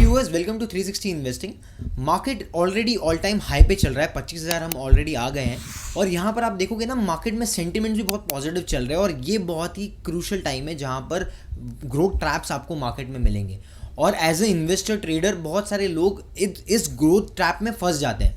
Viewers, welcome to 360 investing. Market already all time high पे चल रहा है, 25,000 हम ऑलरेडी आ गए हैं। और यहाँ पर आप देखोगे ना, मार्केट में सेंटिमेंट भी बहुत पॉजिटिव चल रहे हैं और ये बहुत ही क्रूशल टाइम है जहाँ पर ग्रोथ ट्रैप्स आपको मार्केट में मिलेंगे। और एज ए इन्वेस्टर ट्रेडर बहुत सारे लोग इस ग्रोथ ट्रैप में फंस जाते हैं।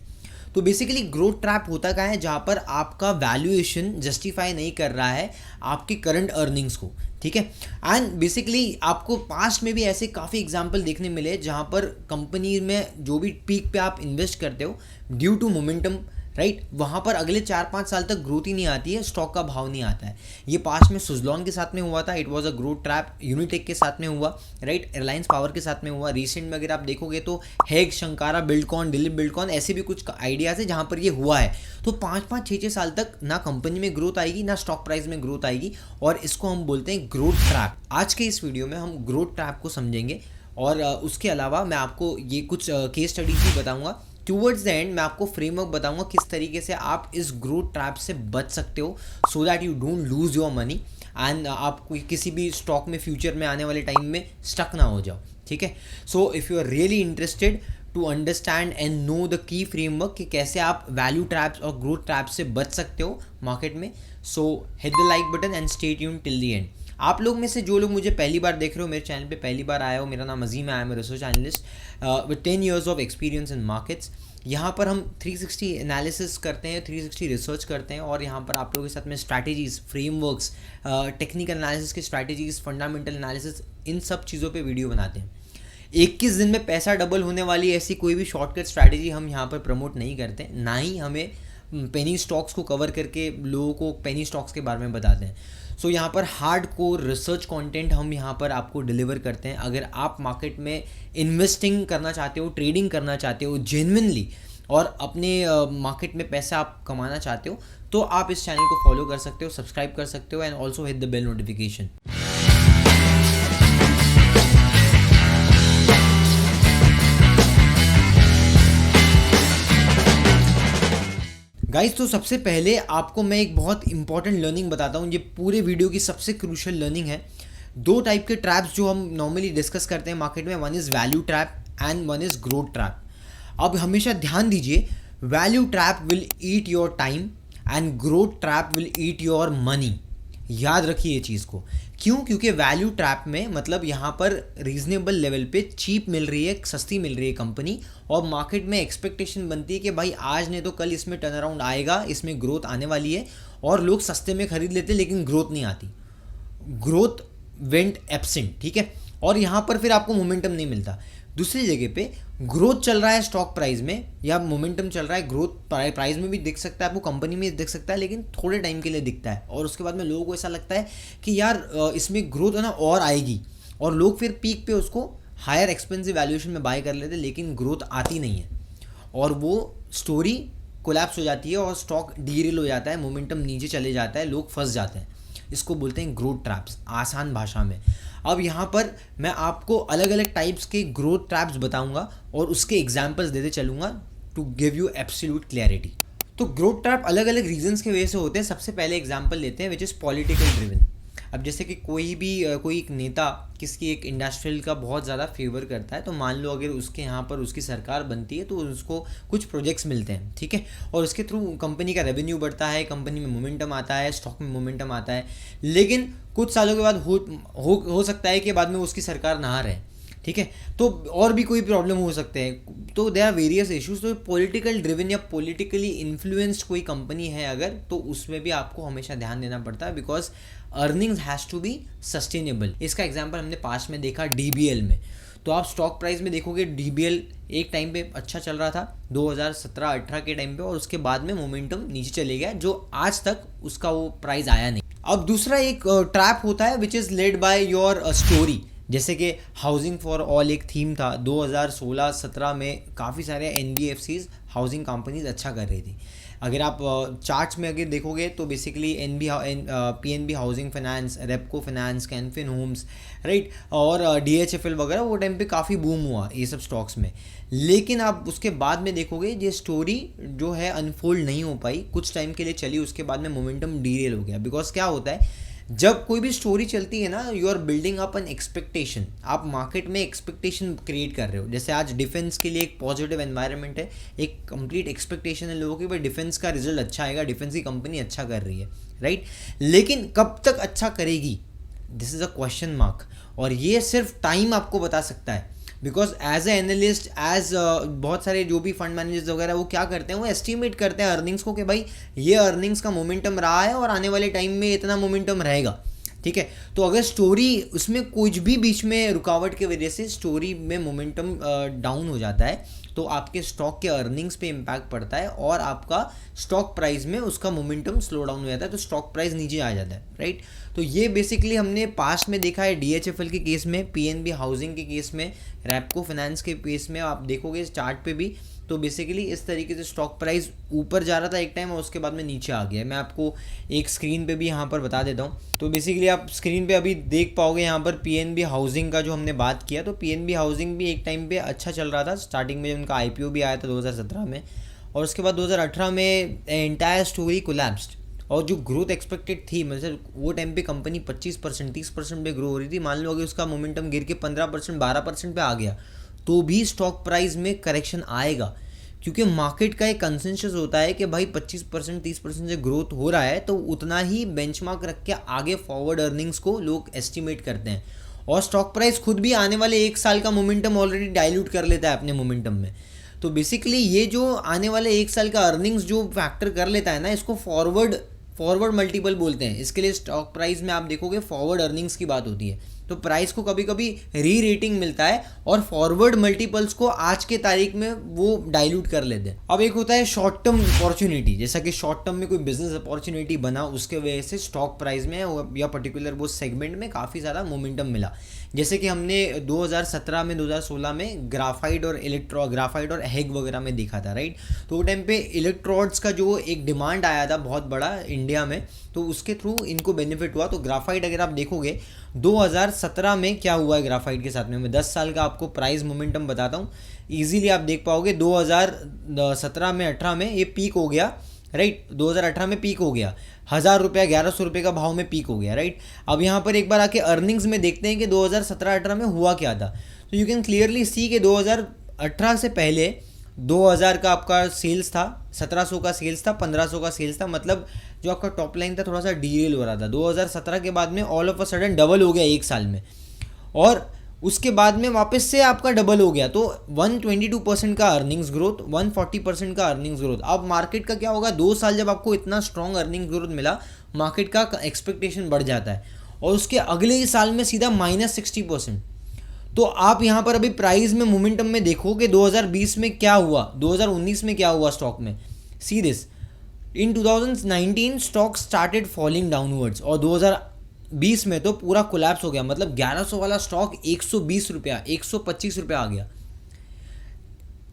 तो बेसिकली ग्रोथ ट्रैप होता क्या है, जहाँ पर आपका वैल्यूएशन जस्टिफाई नहीं कर रहा है आपकी करंट अर्निंग्स को, ठीक है। एंड बेसिकली आपको पास्ट में भी ऐसे काफ़ी एग्जांपल देखने मिले जहाँ पर कंपनी में जो भी पीक पे आप इन्वेस्ट करते हो, ड्यू टू मोमेंटम, राइट, वहाँ पर अगले 4-5 साल तक ग्रोथ ही नहीं आती है, स्टॉक का भाव नहीं आता है। ये पास्ट में सुजलॉन के साथ में हुआ था, it was a growth trap. Unitech के साथ में हुआ, राइट, रिलायंस पावर के साथ में हुआ। रिसेंट में अगर आप देखोगे तो हेग, शंकारा, बिल्डकॉन, दिलीप बिल्डकॉन, ऐसे भी कुछ आइडियाज़ है जहाँ पर ये हुआ है। तो 5-5, 6-6 साल तक ना कंपनी में ग्रोथ आएगी ना स्टॉक प्राइस में ग्रोथ आएगी, और इसको हम बोलते हैं ग्रोथ ट्रैप। आज के इस वीडियो में हम ग्रोथ ट्रैप को समझेंगे और उसके अलावा मैं आपको ये कुछ केस स्टडीज भी बताऊंगा। टूवर्ड्स द एंड मैं आपको फ्रेमवर्क बताऊंगा किस तरीके से आप इस ग्रोथ ट्रैप से बच सकते हो, so that you don't lose your money and आप किसी भी स्टॉक में फ्यूचर में आने वाले टाइम में स्टक ना हो जाओ, ठीक है। So if you are really interested to understand and know the key framework कि कैसे आप वैल्यू ट्रैप्स और ग्रोथ ट्रैप्स से बच सकते हो मार्केट में, so hit the like button and stay tuned till the end. आप लोग में से जो लोग मुझे पहली बार देख रहे हो, मेरे चैनल पे पहली बार आए हो, मेरा नाम अजीम है, I am research analyst with 10 years of experience in markets. यहाँ पर हम 360 एनालिसिस करते हैं, 360 रिसर्च करते हैं, और यहाँ पर आप लोगों के साथ में स्ट्रैटेजीज़, फ्रेमवर्क्स, टेक्निकल एनालिसिस की स्ट्रैटेजीज़, फंडामेंटल एनालिसिस, इन सब चीज़ों पे वीडियो बनाते हैं। 21 दिन में पैसा डबल होने वाली ऐसी कोई भी शॉर्टकट स्ट्रैटेजी हम यहाँ पर प्रमोट नहीं करते, ना ही हमें पेनी स्टॉक्स को कवर करके लोगों को पेनी स्टॉक्स के बारे में बताते हैं। सो यहाँ पर हार्ड कोर रिसर्च कंटेंट हम यहाँ पर आपको डिलीवर करते हैं। अगर आप मार्केट में इन्वेस्टिंग करना चाहते हो, ट्रेडिंग करना चाहते हो जेन्युइनली, और अपने मार्केट में पैसा आप कमाना चाहते हो, तो आप इस चैनल को फॉलो कर सकते हो, सब्सक्राइब कर सकते हो, and also hit the bell notification. Guys, तो सबसे पहले आपको मैं एक बहुत इंपॉर्टेंट लर्निंग बताता हूँ, ये पूरे वीडियो की सबसे क्रूशियल लर्निंग है। 2 टाइप के ट्रैप्स जो हम नॉर्मली डिस्कस करते हैं मार्केट में, one is value trap and one is growth trap. अब हमेशा ध्यान दीजिए, value trap will eat your time and growth trap will eat your money. याद रखिए ये चीज़ को। क्यों? क्योंकि वैल्यू ट्रैप में मतलब यहाँ पर रीजनेबल लेवल पे चीप मिल रही है, सस्ती मिल रही है कंपनी, और मार्केट में एक्सपेक्टेशन बनती है कि भाई आज नहीं तो कल इसमें टर्न अराउंड आएगा, इसमें ग्रोथ आने वाली है, और लोग सस्ते में खरीद लेते लेकिन ग्रोथ नहीं आती, ग्रोथ वेंट एब्सेंट, ठीक है। और यहाँ पर फिर आपको मोमेंटम नहीं मिलता। दूसरी जगह पे ग्रोथ चल रहा है स्टॉक प्राइस में, या मोमेंटम चल रहा है, ग्रोथ प्राइस में भी दिख सकता है, आपको कंपनी में दिख सकता है, लेकिन थोड़े टाइम के लिए दिखता है, और उसके बाद में लोगों को ऐसा लगता है कि यार इसमें ग्रोथ है ना और आएगी, और लोग फिर पीक पे उसको हायर एक्सपेंसिव वैल्यूएशन में बाय कर लेते हैं, लेकिन ग्रोथ आती नहीं है, और वो स्टोरी कोलैप्स हो जाती है और स्टॉक डीरेल हो जाता है, मोमेंटम नीचे चले जाता है, लोग फंस जाते हैं। इसको बोलते हैं ग्रोथ ट्रैप्स आसान भाषा में। अब यहाँ पर मैं आपको अलग अलग टाइप्स के ग्रोथ ट्रैप्स बताऊंगा और उसके एग्जांपल्स देते चलूँगा to give you absolute clarity. तो ग्रोथ ट्रैप अलग अलग रीजंस की वजह से होते हैं। सबसे पहले एग्जांपल लेते हैं विच इज़ पॉलिटिकल ड्रिवन। अब जैसे कि कोई एक नेता किसकी एक इंडस्ट्रियल का बहुत ज़्यादा फेवर करता है, तो मान लो अगर उसके यहाँ पर उसकी सरकार बनती है तो उसको कुछ प्रोजेक्ट्स मिलते हैं, ठीक है, और उसके थ्रू कंपनी का रेवेन्यू बढ़ता है, कंपनी में मोमेंटम आता है, स्टॉक में मोमेंटम आता है, लेकिन कुछ सालों के बाद हो सकता है कि बाद में उसकी सरकार ना रहे, ठीक है, तो और भी कोई प्रॉब्लम हो सकते हैं, तो देयर आर वेरियस इश्यूज। तो पॉलिटिकल ड्रिवन या पॉलिटिकली इन्फ्लुएंस्ड कोई कंपनी है अगर, तो उसमें भी आपको हमेशा ध्यान देना पड़ता है, because earnings has to be sustainable. इसका एग्जांपल हमने पास्ट में देखा DBL में। तो आप स्टॉक प्राइस में देखोगे DBL एक टाइम पे अच्छा चल रहा था 2017-18 के टाइम पे, और उसके बाद में मोमेंटम नीचे चले गया, जो आज तक उसका वो प्राइस आया नहीं। अब दूसरा एक ट्रैप होता है which is led by your story. जैसे कि हाउसिंग फॉर ऑल एक थीम था 2016-17 में, काफ़ी सारे NBFCs हाउसिंग कंपनीज अच्छा कर रही थी। अगर आप चार्ट्स में अगर देखोगे तो basically PNB housing finance, Repco finance, Canfin homes, right, और DHFL वगैरह वो टाइम पे काफ़ी बूम हुआ ये सब स्टॉक्स में। लेकिन आप उसके बाद में देखोगे ये स्टोरी जो है अनफोल्ड नहीं हो पाई, कुछ टाइम के लिए चली, उसके बाद में मोमेंटम डीरेल हो गया। बिकॉज क्या होता है, जब कोई भी स्टोरी चलती है ना, you are building up an expectation, आप मार्केट में एक्सपेक्टेशन क्रिएट कर रहे हो। जैसे आज डिफेंस के लिए एक पॉजिटिव एनवायरनमेंट है, एक कंप्लीट एक्सपेक्टेशन है लोगों की, भाई डिफेंस का रिजल्ट अच्छा आएगा, डिफेंस की कंपनी अच्छा कर रही है, राइट। लेकिन कब तक अच्छा करेगी, this is a question mark, और ये सिर्फ टाइम आपको बता सकता है। Because as a analyst, as बहुत सारे जो भी फंड मैनेजर्स वगैरह वो क्या करते हैं, वो एस्टिमेट करते हैं अर्निंग्स को कि भाई ये अर्निंग्स का मोमेंटम रहा है और आने वाले टाइम में इतना मोमेंटम रहेगा, ठीक है। तो अगर स्टोरी उसमें कुछ भी बीच में रुकावट की वजह से स्टोरी में मोमेंटम डाउन हो जाता है, तो आपके स्टॉक के अर्निंग्स पे इम्पैक्ट पड़ता है और आपका स्टॉक प्राइस में उसका मोमेंटम स्लो डाउन हो जाता है, तो स्टॉक प्राइस नीचे आ जाता है, राइट। तो ये बेसिकली हमने पास्ट में देखा है DHFL के केस में, PNB हाउसिंग के केस में, रैपको फाइनेंस के केस में, आप देखोगे इस चार्ट पे भी। तो बेसिकली इस तरीके से स्टॉक प्राइस ऊपर जा रहा था एक टाइम और उसके बाद में नीचे आ गया। मैं आपको एक स्क्रीन पे भी यहाँ पर बता देता हूँ। तो बेसिकली आप स्क्रीन पे अभी देख पाओगे यहाँ पर PNB हाउसिंग का जो हमने बात किया, तो PNB हाउसिंग भी एक टाइम पे अच्छा चल रहा था। स्टार्टिंग में उनका IPO भी आया था 2017 में, और उसके बाद 2018 में एंटायर स्टोरी कोलैप्स्ड, और जो ग्रोथ एक्सपेक्टेड थी, मतलब वो टाइम पे कंपनी 25% 30% पे ग्रो हो रही थी, मान लो अगर उसका मोमेंटम गिर के 15% 12% पे आ गया तो भी स्टॉक प्राइस में करेक्शन आएगा, क्योंकि मार्केट का एक कंसेंसस होता है कि भाई 25% 30% से ग्रोथ हो रहा है, तो उतना ही बेंचमार्क रख के आगे फॉरवर्ड अर्निंग्स को लोग एस्टिमेट करते हैं। और स्टॉक प्राइस खुद भी आने वाले एक साल का मोमेंटम ऑलरेडी डाइल्यूट कर लेता है अपने मोमेंटम में। तो बेसिकली ये जो आने वाले एक साल का अर्निंग्स जो फैक्टर कर लेता है ना, इसको फॉरवर्ड मल्टीपल बोलते हैं। इसके लिए स्टॉक प्राइस में आप देखोगे फॉरवर्ड अर्निंग्स की बात होती है, तो प्राइस को कभी कभी री रेटिंग मिलता है और फॉरवर्ड मल्टीपल्स को आज के तारीख में वो डाइल्यूट कर लेते हैं। अब एक होता है शॉर्ट टर्म अपॉर्चुनिटी, जैसा कि शॉर्ट टर्म में कोई बिजनेस अपॉर्चुनिटी बना, उसके वजह से स्टॉक प्राइस में या पर्टिकुलर वो सेगमेंट में काफ़ी ज़्यादा मोमेंटम मिला। जैसे कि हमने 2017 में 2016 में ग्राफाइट और हेग वगैरह में देखा था, राइट। तो वो टाइम पे इलेक्ट्रोड्स का जो एक डिमांड आया था बहुत बड़ा इंडिया में, तो उसके थ्रू इनको बेनिफिट हुआ। तो ग्राफाइट अगर आप देखोगे 2017 में क्या हुआ है ग्राफाइट के साथ में, मैं 10 साल का आपको प्राइस मोमेंटम बताता हूँ, ईजिली आप देख पाओगे। 2017 में 18 में ये पीक हो गया, राइट। 2018 में पीक हो गया, 1000 रुपया 1100 रुपये का भाव में पीक हो गया, राइट। अब यहाँ पर एक बार आके अर्निंग्स में देखते हैं कि 2017-18 में हुआ क्या था। तो यू कैन क्लियरली सी कि 2018 से पहले 2000 का आपका सेल्स था, 1700 का सेल्स था, 1500 का सेल्स था, मतलब जो आपका टॉप लाइन था थोड़ा सा डीरेल हो रहा था। 2017 के बाद में all of a sudden double हो गया एक साल में, और उसके बाद में वापस से आपका डबल हो गया। तो 122% का अर्निंग्स ग्रोथ, 140% का अर्निंग्स ग्रोथ। अब मार्केट का क्या होगा, 2 साल जब आपको इतना स्ट्रॉन्ग अर्निंग्स ग्रोथ मिला, मार्केट का एक्सपेक्टेशन बढ़ जाता है, और उसके अगले ही साल में सीधा -60%। तो आप यहाँ पर अभी प्राइस में मोमेंटम में देखो कि 2020 में क्या हुआ, 2019 में क्या हुआ स्टॉक में। See this, in 2019 stock started falling downwards, और 2020 में तो पूरा कोलैप्स हो गया, मतलब 1100 वाला स्टॉक 120 रुपया 125 रुपया आ गया।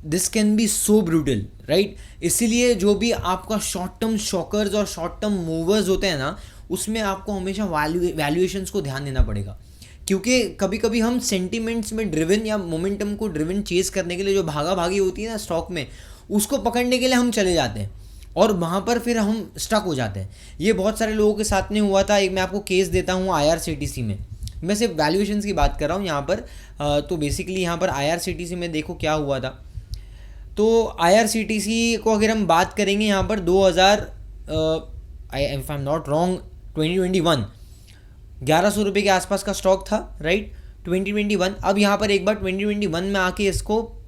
This can be so brutal, right. इसीलिए जो भी आपका शॉर्ट टर्म शॉकर्स और शॉर्ट टर्म मूवर्स होते हैं ना, उसमें आपको हमेशा वैल्यूएशंस को ध्यान देना पड़ेगा, क्योंकि कभी कभी हम सेंटिमेंट्स में ड्रिवन या मोमेंटम को ड्रिवन चेस करने के लिए जो भागा भागी होती है ना स्टॉक में, उसको पकड़ने के लिए हम चले जाते हैं और वहाँ पर फिर हम स्टक हो जाते हैं। ये बहुत सारे लोगों के साथ में हुआ था। एक मैं आपको केस देता हूँ IRCTC में, मैं सिर्फ वैल्यूएशंस की बात कर रहा हूँ यहाँ पर। तो बेसिकली यहाँ पर IRCTC में देखो क्या हुआ था। तो IRCTC को अगर हम बात करेंगे यहाँ पर 2000 if I am not wrong 2021 1100 रुपये के आसपास का स्टॉक था, राइट। 2021, अब यहाँ पर एक बार 2021 में आके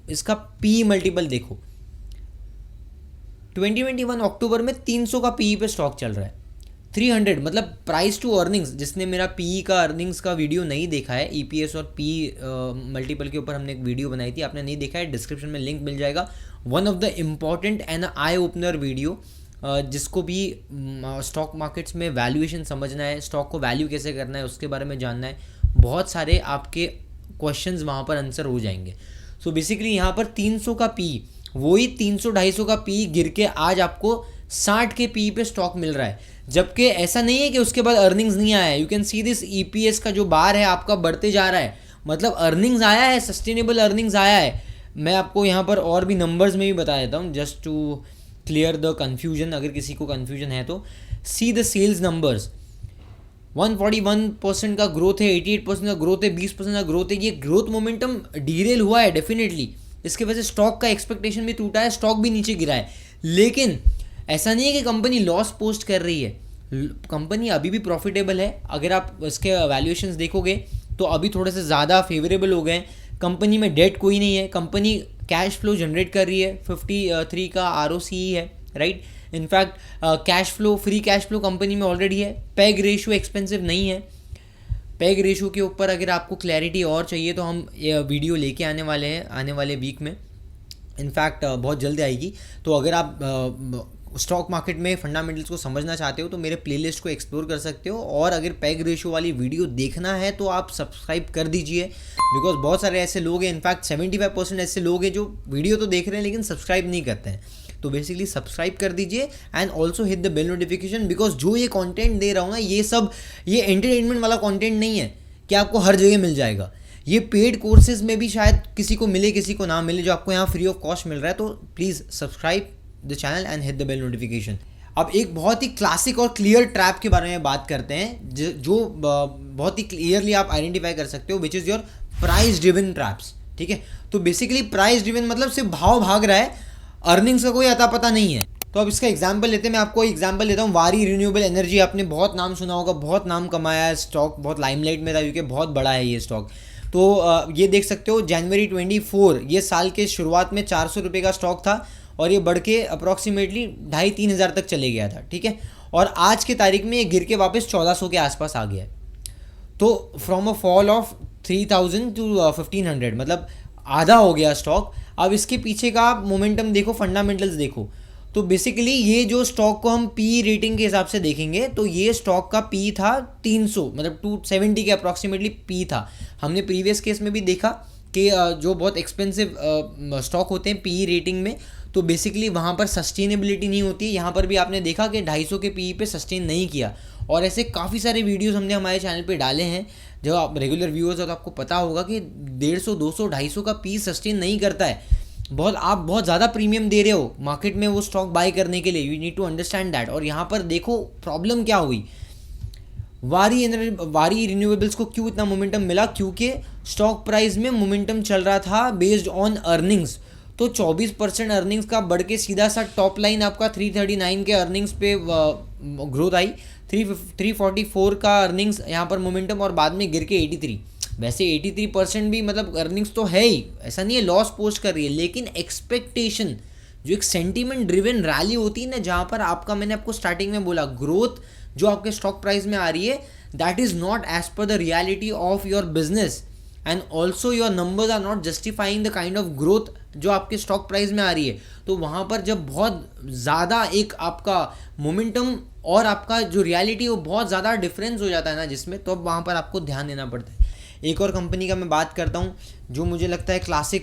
इसका पी मल्टीपल देखो। 2021 अक्टूबर में 300 का पी पे स्टॉक चल रहा है, 300, मतलब प्राइस टू अर्निंग्स। जिसने मेरा पी का अर्निंग्स का वीडियो नहीं देखा है, EPS और पी मल्टीपल के ऊपर हमने एक वीडियो बनाई थी, आपने नहीं देखा है डिस्क्रिप्शन में लिंक मिल जाएगा। One of the important and eye opener video, जिसको भी स्टॉक मार्केट्स में वैल्यूएशन समझना है, स्टॉक को वैल्यू कैसे करना है उसके बारे में जानना है, बहुत सारे आपके क्वेश्चंस वहाँ पर आंसर हो जाएंगे। सो बेसिकली यहाँ पर 300 का पी, वही 300-250 का पी गिर के आज आपको 60 के पी पे स्टॉक मिल रहा है, जबकि ऐसा नहीं है कि उसके बाद अर्निंग्स नहीं आया है। You can see this, EPS का जो बार है आपका बढ़ते जा रहा है, मतलब अर्निंग्स आया है, सस्टेनेबल अर्निंग्स आया है। मैं आपको यहाँ पर और भी नंबर्स में भी बता देता हूँ just to clear the confusion, अगर किसी को कन्फ्यूजन है तो। सी द सेल्स नंबर्स, 141% का ग्रोथ है, 88% का ग्रोथ है, 20% का ग्रोथ है। ये ग्रोथ मोमेंटम डीरेल हुआ है डेफिनेटली, इसके वजह से स्टॉक का एक्सपेक्टेशन भी टूटा है, स्टॉक भी नीचे गिरा है। लेकिन ऐसा नहीं है कि कंपनी लॉस पोस्ट कर रही है, कंपनी अभी भी प्रॉफिटेबल है। अगर आप इसके वैल्यूएशंस देखोगे तो अभी थोड़े से ज़्यादा फेवरेबल हो गए हैं। कंपनी में डेट कोई नहीं है, कंपनी कैश फ्लो जनरेट कर रही है, 53 का ROCE है, right. In fact cash flow, free cash flow company में ऑलरेडी है। पैग रेशियो एक्सपेंसिव नहीं है। पैग रेशियो के ऊपर अगर आपको क्लैरिटी और चाहिए तो हम वीडियो लेके आने वाले हैं आने वाले वीक में, इनफैक्ट बहुत जल्दी आएगी। तो अगर आप स्टॉक मार्केट में फंडामेंटल्स को समझना चाहते हो तो मेरे प्लेलिस्ट को एक्सप्लोर कर सकते हो। और अगर पैग रेशियो वाली वीडियो देखना है तो आप सब्सक्राइब कर दीजिए, बिकॉज बहुत सारे ऐसे लोग हैं, इनफैक्ट 75% ऐसे लोग हैं जो वीडियो तो देख रहे हैं लेकिन सब्सक्राइब नहीं करते हैं। तो बेसिकली सब्सक्राइब कर दीजिए and also hit the bell notification, because जो ये कंटेंट दे रहा हूँ ना, ये एंटरटेनमेंट वाला कंटेंट नहीं है कि आपको हर जगह मिल जाएगा। ये पेड कोर्सेज में भी शायद किसी को मिले किसी को ना मिले, जो आपको यहाँ फ्री ऑफ कॉस्ट मिल रहा है। तो please subscribe the channel and hit the bell notification. अब एक बहुत ही क्लासिक और क्लियर ट्रैप के बारे में बात करते हैं, जो बहुत ही क्लियरली आप आइडेंटिफाई कर सकते हो, which is your price driven traps. ठीक है, तो बेसिकली प्राइस ड्रिवन मतलब सिर्फ भाव भाग रहा है, अर्निंग्स का कोई अता पता नहीं है। तो अब इसका एग्जाम्पल लेते हैं, मैं आपको एग्जाम्पल लेता हूँ। वारी रिन्यूएबल एनर्जी, आपने बहुत नाम सुना होगा, बहुत नाम कमाया है, स्टॉक बहुत लाइमलाइट में था क्योंकि बहुत बड़ा है ये स्टॉक। तो ये देख सकते हो जनवरी 24 ये साल के शुरुआत में 400 रुपये का स्टॉक था और ये बढ़ के अप्रॉक्सीमेटली 2,500-3 हज़ार तक चले गया था। ठीक है, और आज के तारीख में ये गिर के वापस 1400 के आसपास आ गया है। तो from a fall of 3000 to 1500, मतलब आधा हो गया स्टॉक। अब इसके पीछे का आप मोमेंटम देखो, फंडामेंटल्स देखो। तो बेसिकली ये जो स्टॉक को हम पी रेटिंग के हिसाब से देखेंगे तो ये स्टॉक का पी था 300, मतलब 270 के अप्रॉक्सीमेटली पी था। हमने प्रीवियस केस में भी देखा कि जो बहुत एक्सपेंसिव स्टॉक होते हैं पी रेटिंग में, तो बेसिकली वहाँ पर सस्टेनेबिलिटी नहीं होती है। यहाँ पर भी आपने देखा कि 250 के पी पे सस्टेन नहीं किया। और ऐसे काफ़ी सारे वीडियोस हमने हमारे चैनल पे डाले हैं, जब आप रेगुलर व्यूअर्स हो तो आपको पता होगा कि 150, 200, 250 का पी सस्टेन नहीं करता है। आप बहुत ज़्यादा प्रीमियम दे रहे हो मार्केट में वो स्टॉक बाय करने के लिए, you need to understand that. और यहाँ पर देखो प्रॉब्लम क्या हुई, वारी रिन्यूएबल्स को क्यों इतना मोमेंटम मिला, क्योंकि स्टॉक प्राइस में मोमेंटम चल रहा था बेस्ड ऑन अर्निंग्स। तो 24% अर्निंग्स का बढ़ के सीधा सा टॉप लाइन आपका 339 के अर्निंग्स पे ग्रोथ आई, 344 का अर्निंग्स यहाँ पर मोमेंटम, और बाद में गिर के 83। वैसे 83% भी मतलब अर्निंग्स तो है ही, ऐसा नहीं है लॉस पोस्ट कर रही है, लेकिन एक्सपेक्टेशन जो एक सेंटीमेंट ड्रिवन रैली होती है ना, जहाँ पर आपका, मैंने आपको स्टार्टिंग में बोला, ग्रोथ जो आपके स्टॉक प्राइस में आ रही है that is not as per the reality of your business, and also your numbers are not justifying the kind of growth जो आपके स्टॉक प्राइस में आ रही है। तो वहाँ पर जब बहुत ज़्यादा एक आपका मोमेंटम और आपका जो रियलिटी वो बहुत ज़्यादा डिफरेंस हो जाता है ना जिसमें, तो अब वहाँ पर आपको ध्यान देना पड़ता है। एक और कंपनी का मैं बात करता हूँ जो मुझे लगता है क्लासिक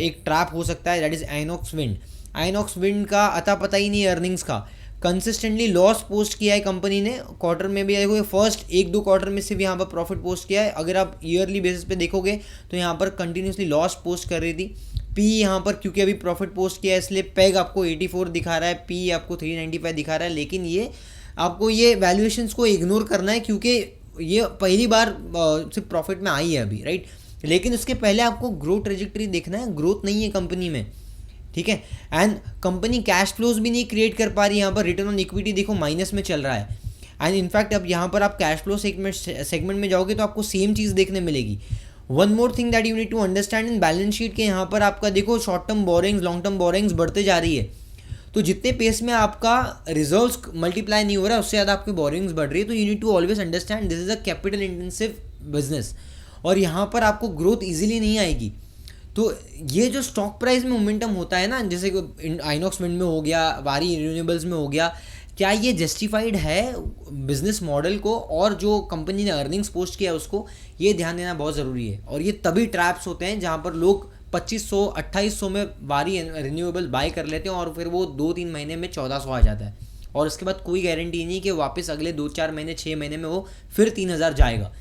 एक ट्रैप हो सकता है, that is INOX wind. INOX wind का अता पता ही नहीं है अर्निंग्स का, कंसिस्टेंटली लॉस पोस्ट किया है कंपनी ने। क्वार्टर में भी देखो, फर्स्ट 1-2 क्वार्टर में सिर्फ यहाँ पर प्रॉफिट पोस्ट किया है। अगर आप ईयरली बेसिस पे देखोगे तो यहाँ पर कंटिन्यूसली लॉस पोस्ट कर रही थी। पी यहाँ पर क्योंकि अभी प्रॉफिट पोस्ट किया है इसलिए पैग आपको 84 दिखा रहा है, पी आपको 395 दिखा रहा है। लेकिन ये आपको ये वैल्यूएशंस को इग्नोर करना है क्योंकि ये पहली बार सिर्फ प्रॉफिट में आई है अभी, राइट। लेकिन उसके पहले आपको ग्रोथ ट्रेजेक्टरी देखना है, ग्रोथ नहीं है कंपनी में, ठीक है। एंड कंपनी कैश फ्लोज भी नहीं क्रिएट कर पा रही, यहाँ पर रिटर्न ऑन इक्विटी देखो माइनस में चल रहा है। एंड इनफैक्ट अब यहाँ पर आप कैश फ्लो सेगमेंट में जाओगे तो आपको सेम चीज़ देखने मिलेगी। One more thing that you need to understand in balance sheet के, यहाँ पर आपका देखो short term borrowings, long term borrowings बढ़ते जा रही है। तो जितने पेस में आपका रिजर्व्स मल्टीप्लाई नहीं हो रहा है उससे ज़्यादा आपकी बोरिंग्स बढ़ रही है। तो you need to always understand this is a capital intensive business, और यहाँ पर आपको ग्रोथ ईजिली नहीं आएगी। तो ये जो स्टॉक प्राइस में मोमेंटम होता है ना, जैसे आइनॉक्स विंड में हो गया, वारी रिन्यूएबल्स में हो गया, क्या ये जस्टिफाइड है बिजनेस मॉडल को और जो कंपनी ने अर्निंग्स पोस्ट किया उसको, ये ध्यान देना बहुत ज़रूरी है। और ये तभी ट्रैप्स होते हैं जहाँ पर लोग 2500-2800 में वारी रिन्यूएबल बाय कर लेते हैं और फिर वो 2-3 महीने में 1400 आ जाता है, और उसके बाद कोई गारंटी नहीं कि वापस अगले 2-4 महीने 6 महीने में वो फिर 3000 जाएगा।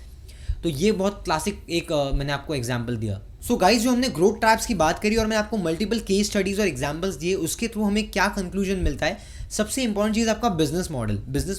तो ये बहुत क्लासिक एक मैंने आपको एग्जाम्पल दिया। सो गाइज, जो हमने ग्रोथ ट्रैप्स की बात करी और मैंने आपको मल्टीपल केस स्टडीज़ और एग्जाम्पल्स दिए, उसके थ्रू हमें क्या कंक्लूजन मिलता है, सबसे इंपॉर्टेंट चीज़ आपका बिजनेस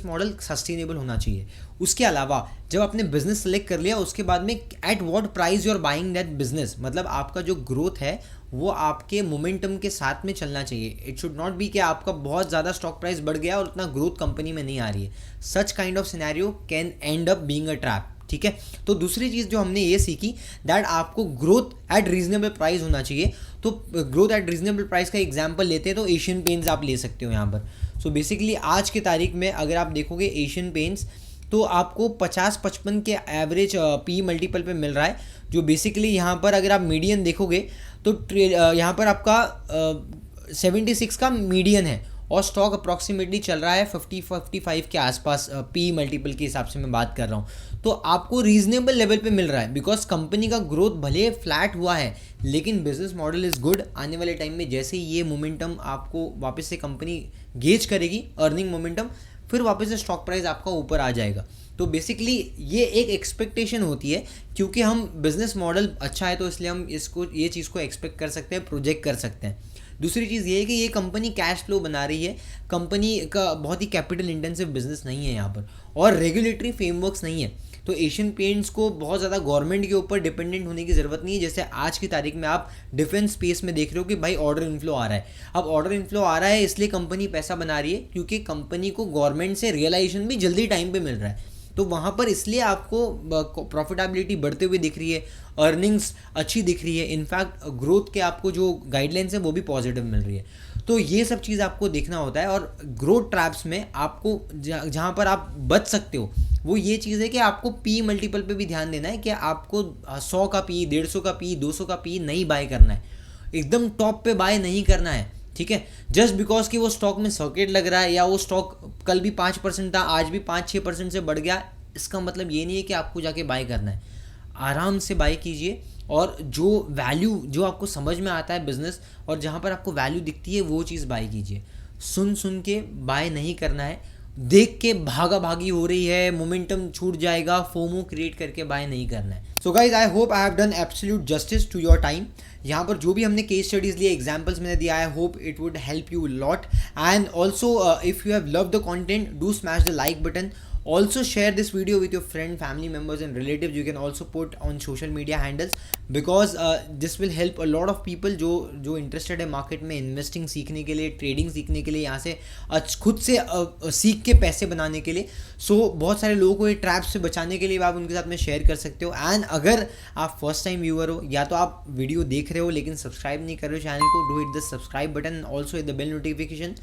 मॉडल सस्टेनेबल होना चाहिए। उसके अलावा जब आपने बिजनेस सेलेक्ट कर लिया उसके बाद में at what price you are buying that business, मतलब आपका जो ग्रोथ है वो आपके मोमेंटम के साथ में चलना चाहिए। इट शुड नॉट बी कि आपका बहुत ज़्यादा स्टॉक प्राइस बढ़ गया और उतना ग्रोथ कंपनी में नहीं आ रही है। Such kind of scenario can and up being a trap, ठीक है। तो दूसरी चीज़ जो हमने ये सीखी दैट आपको ग्रोथ एट रीजनेबल प्राइस होना चाहिए। तो ग्रोथ एट रीजनेबल प्राइस का एग्जांपल लेते हैं तो एशियन पेंट्स आप ले सकते हो यहाँ पर। सो बेसिकली आज की तारीख में अगर आप देखोगे एशियन पेंट्स तो आपको 50-55 के एवरेज पी मल्टीपल पे मिल रहा है, जो बेसिकली यहाँ पर अगर आप मीडियन देखोगे तो यहाँ पर आपका 76 का मीडियन है और स्टॉक अप्रॉक्सीमेटली चल रहा है 50-55 के आसपास पी मल्टीपल के हिसाब से मैं बात कर रहा हूँ। तो आपको रीजनेबल लेवल पे मिल रहा है बिकॉज कंपनी का ग्रोथ भले फ्लैट हुआ है लेकिन बिजनेस मॉडल इज़ गुड। आने वाले टाइम में जैसे ही ये मोमेंटम आपको वापस से कंपनी गेज करेगी अर्निंग मोमेंटम, फिर वापस से स्टॉक प्राइस आपका ऊपर आ जाएगा। तो बेसिकली ये एक एक्सपेक्टेशन होती है क्योंकि हम बिजनेस मॉडल अच्छा है तो इसलिए हम ये चीज़ को एक्सपेक्ट कर सकते हैं, प्रोजेक्ट कर सकते हैं। दूसरी चीज़ ये है कि ये कंपनी कैश फ्लो बना रही है, कंपनी का बहुत ही कैपिटल इंटेंसिव बिजनेस नहीं है यहाँ पर और रेगुलेटरी फ्रेमवर्क्स नहीं है। तो एशियन पेंट्स को बहुत ज़्यादा गवर्नमेंट के ऊपर डिपेंडेंट होने की ज़रूरत नहीं है। जैसे आज की तारीख में आप डिफेंस स्पेस में देख रहे हो कि भाई ऑर्डर इनफ्लो आ रहा है। अब ऑर्डर इनफ्लो आ रहा है इसलिए कंपनी पैसा बना रही है क्योंकि कंपनी को गवर्नमेंट से रियलाइजेशन भी जल्दी टाइम पे मिल रहा है। तो वहाँ पर इसलिए आपको प्रॉफिटेबिलिटी बढ़ते हुए दिख रही है, अर्निंग्स अच्छी दिख रही है, इनफैक्ट ग्रोथ के आपको जो गाइडलाइंस है वो भी पॉजिटिव मिल रही है। तो ये सब चीज़ आपको देखना होता है और ग्रोथ ट्रैप्स में आपको जहाँ पर आप बच सकते हो वो ये चीज़ है कि आपको पी मल्टीपल पे भी ध्यान देना है कि आपको 100 का पी, 150 का पी, 200 का पी नहीं बाय करना है, एकदम टॉप पे बाय नहीं करना है, ठीक है। जस्ट बिकॉज कि वो स्टॉक में सर्किट लग रहा है या वो स्टॉक कल भी 5% था आज भी 5-6% से बढ़ गया, इसका मतलब ये नहीं है कि आपको जाके बाय करना है। आराम से बाय कीजिए और जो वैल्यू जो आपको समझ में आता है बिजनेस और जहाँ पर आपको वैल्यू दिखती है वो चीज़ बाय कीजिए। सुन के बाय नहीं करना है, देख के भागा भागी हो रही है, मोमेंटम छूट जाएगा, फोमो क्रिएट करके बाय नहीं करना है। So guys I hope I have done absolute justice to your time. यहाँ पर जो भी हमने केस स्टडीज़ लिए, एग्जाम्पल्स मैंने दिया, I hope it would help you lot and also if you have love the content do smash the like button. Also share this video with your friend, family members and relatives. You can also put on social media handles because this will help a lot of people जो interested है market में investing सीखने के लिए, trading सीखने के लिए, यहाँ से खुद से सीख के पैसे बनाने के लिए. सो बहुत सारे लोगों को ये ट्रैप से बचाने के लिए आप उनके साथ में शेयर कर सकते हो. एंड अगर आप फर्स्ट टाइम व्यूअर हो या तो आप वीडियो देख रहे हो लेकिन सब्सक्राइब नहीं कर रहे हो चैनल को, do it the subscribe button, also hit the bell notification.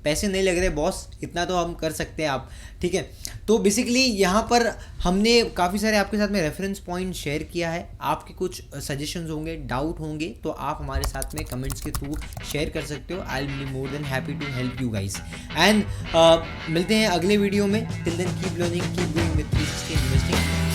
पैसे नहीं लग रहे बॉस, इतना तो हम कर सकते हैं आप, ठीक है. तो बेसिकली यहाँ पर हमने काफ़ी सारे आपके साथ में रेफरेंस पॉइंट शेयर किया है. आपके कुछ सजेशंस होंगे, डाउट होंगे तो आप हमारे साथ में कमेंट्स के थ्रू शेयर कर सकते हो. I will be more than happy to help you guys. And मिलते हैं अगले वीडियो में. Till then keep learning, keep going with 360 investing.